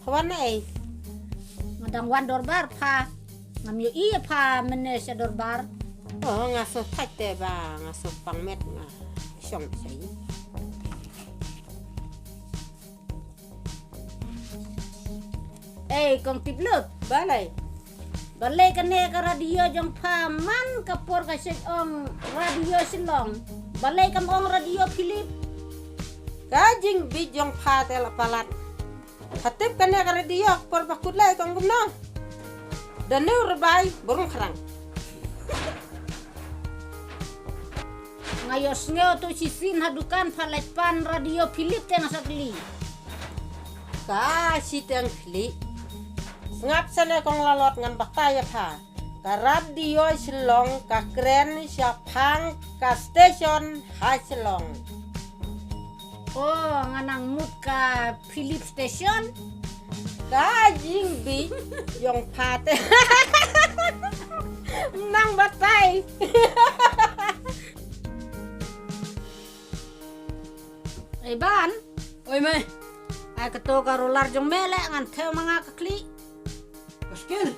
Hawanay. Ngadang wan dorbar pa. Ngam yo iya pa menesya dorbar. Oh, ngaso tate ba, ngaso pangmet nga. Siyong say. Kong tiblut. Balay. Balay kane ka radio jong pa man kapor ka ong radio silong. Balay kam ong radio Philip. Kajing bidyong patel palat. Hatip kanya ka radio por bakudlay kong gumna. Danew rebay burung kerang. Ngayos ngeo tu sisin hadukan paletpan radio Philip tena sakli. Kasi teng kli. Ngap sana kong lalot ngan bakaya pa. Ka radio silong ka kren siya pang ka station ha silong. Oh, nganang mut ka Philip station. Kajing bi yung pate. Nang batay. Ban, Oi mai, ay kato karular jong mele ngan theo mga kakli. paskil.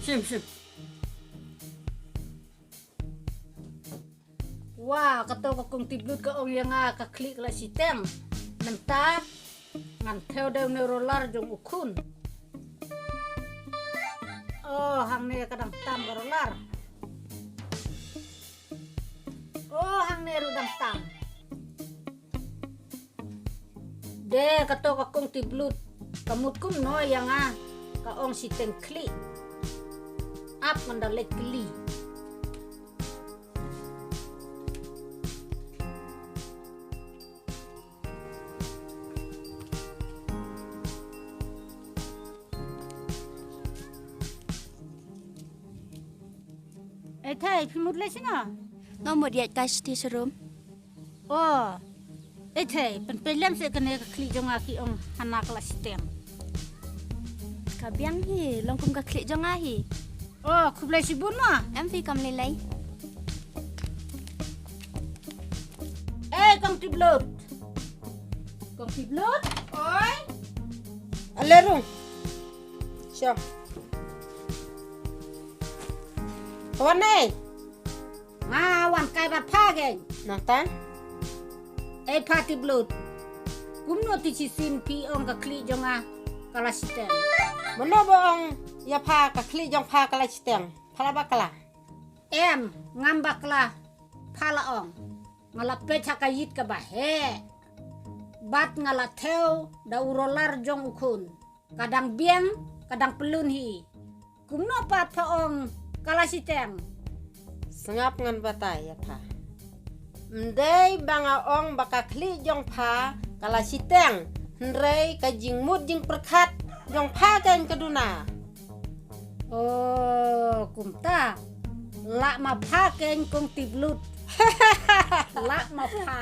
Sim. Wah, kato kakong tiblut ka ong yang kakli kala siteng. Menta ngan theo daw neurolar jong ukun. Oh, hang ne kadang tam karular. Oh, hang ne rudang tam. De kato kakong tiblut kamut kum no yang kaong siteng kli. Ap mandalek kli. Thay phimut le sina. Nó một điện cái thì sớm. Oh. Thay penpelam se kene kli jonga ki ong hanak la sitem. Cả biang hi, long kum cả khệ cho nga hi. Oh, kublai sibun ma. Em phi cầm lấy. Kong tiblut. Kong tiblut. Oi. Alerung. Siya. Hawanay. Wan kai bat pha gen. Nata. Pa tiblut. Kumno ti sisin pi ong ka kli jonga kala sitem. Manoboong ya pa ka kli jong pa kala siteng. Pala bakala. Em ngambak la phala ong. Ngalape chakayit ka ba he. Bat ngala theo da urolar jong ukun. Kadang biang, kadang pelun hi. Kumno pat pa ong kala siteng. Sengap ngan batay ya pa. Mday banga ong baka kli jong pa kala siteng. Nrei ka jing mut jing perkat jong pa kan kaduna. Oh, kumta. La ma pha ken kong tiblut. La ma pha.